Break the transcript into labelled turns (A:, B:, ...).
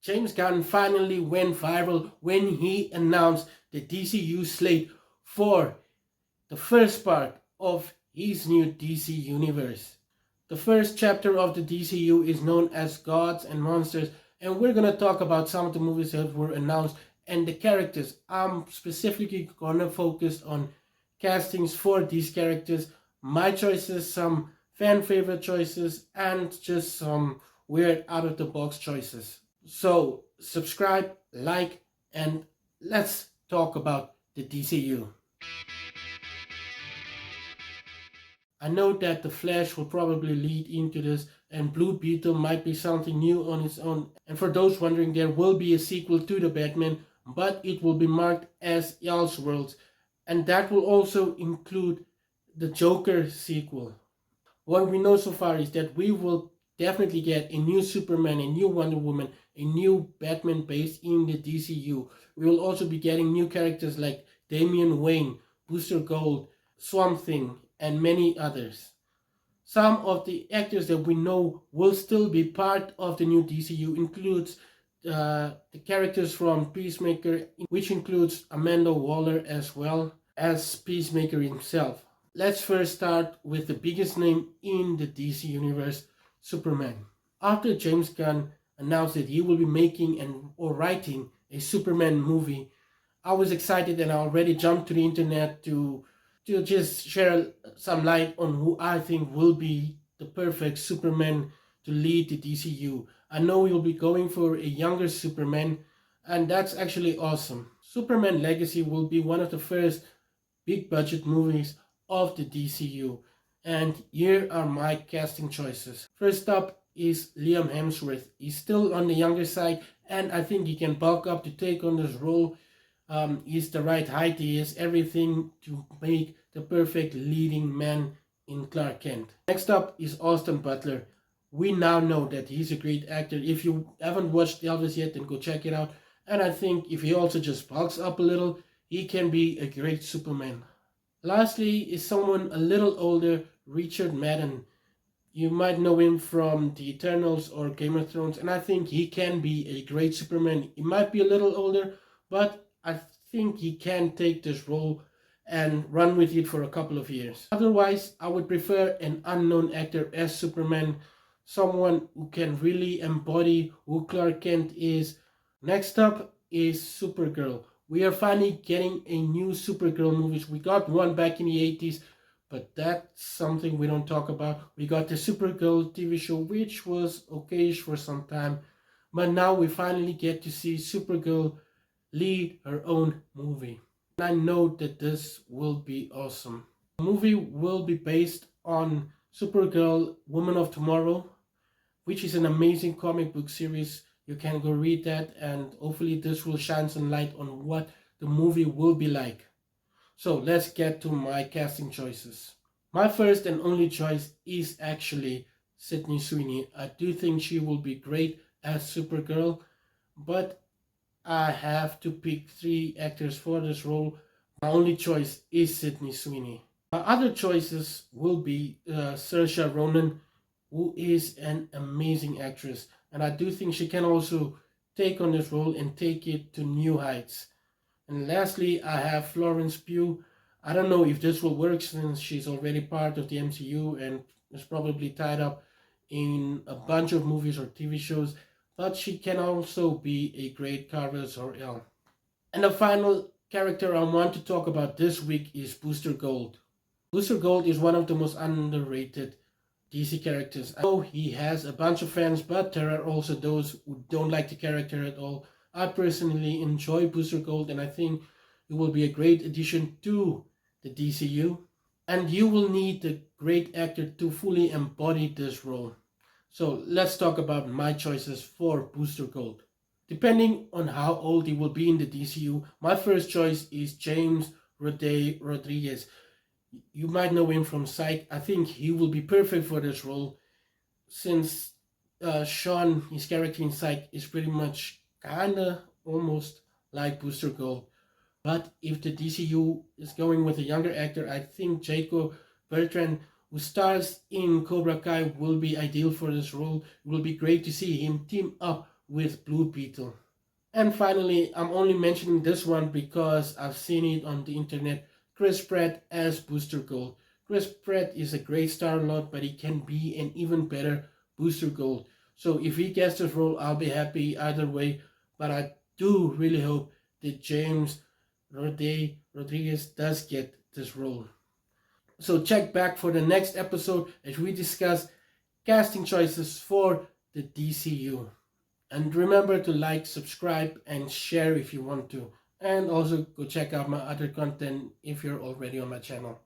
A: James Gunn finally went viral when he announced the DCU slate for the first part of his new DC universe. The first chapter of the DCU is known as Gods and Monsters, and we're gonna talk about some of the movies that were announced and the characters. I'm specifically gonna focus on castings for these characters, my choices, some fan favorite choices, and just some weird out of the box choices. So subscribe, like, and let's talk about the DCU. I know that The Flash will probably lead into this, and Blue Beetle might be something new on its own. And for those wondering, there will be a sequel to The Batman, but it will be marked as Elseworlds, and that will also include the Joker sequel. What we know so far is that we will definitely get a new Superman, a new Wonder Woman, a new Batman based in the DCU. We will also be getting new characters like Damian Wayne, Booster Gold, Swamp Thing, and many others. Some of the actors that we know will still be part of the new DCU includes the characters from Peacemaker, which includes Amanda Waller as well as Peacemaker himself. Let's first start with the biggest name in the DC universe, Superman. After James Gunn announced that he will be making or writing a Superman movie, I was excited and I already jumped to the internet to just share some light on who I think will be the perfect Superman to lead the DCU. I know we'll be going for a younger Superman, and that's actually awesome. Superman Legacy will be one of the first big budget movies of the DCU, and here are my casting choices. First up is Liam Hemsworth. He's still on the younger side, and I think he can bulk up to take on this role. He's the right height, he has everything to make the perfect leading man in Clark Kent. Next up is Austin Butler. We now know that he's a great actor. If you haven't watched Elvis yet, then go check it out. And I think if he also just bulks up a little, he can be a great Superman. Lastly is someone a little older, Richard Madden. You might know him from The Eternals or Game of Thrones, and I think he can be a great Superman. He might be a little older, but I think he can take this role and run with it for a couple of years. Otherwise, I would prefer an unknown actor as Superman, someone who can really embody who Clark Kent is. Next up is Supergirl. We are finally getting a new Supergirl movie. We got one back in the 80s, but that's something we don't talk about. We got the Supergirl TV show, which was okayish for some time, but now we finally get to see Supergirl lead her own movie. And I know that this will be awesome. The movie will be based on Supergirl, Woman of Tomorrow, which is an amazing comic book series. You can go read that, and hopefully this will shine some light on what the movie will be like. So let's get to my casting choices. My first and only choice is actually Sydney Sweeney. I do think she will be great as Supergirl, but I have to pick 3 actors for this role. My only choice is Sydney Sweeney. My other choices will be Saoirse Ronan, who is an amazing actress, and I do think she can also take on this role and take it to new heights. And lastly, I have Florence Pugh. I don't know if this will work since she's already part of the MCU and is probably tied up in a bunch of movies or TV shows, but she can also be a great Carver Zor-El. And the final character I want to talk about this week is Booster Gold. Booster Gold is one of the most underrated DC characters. I know he has a bunch of fans, but there are also those who don't like the character at all. I personally enjoy Booster Gold, and I think it will be a great addition to the DCU. And you will need a great actor to fully embody this role. So let's talk about my choices for Booster Gold. Depending on how old he will be in the DCU, my first choice is James Rodriguez. You might know him from Psych. I think he will be perfect for this role since Sean, his character in Psych, is pretty much kinda almost like Booster Gold. But if the DCU is going with a younger actor, I think Jacob Bertrand, who stars in Cobra Kai, will be ideal for this role. It will be great to see him team up with Blue Beetle. And finally, I'm only mentioning this one because I've seen it on the internet. Chris Pratt as Booster Gold. Chris Pratt is a great Star-Lord, but he can be an even better Booster Gold. So if he gets this role, I'll be happy either way. But I do really hope that James Rodriguez does get this role. So check back for the next episode as we discuss casting choices for the DCU. And remember to like, subscribe, and share if you want to. And also go check out my other content if you're already on my channel.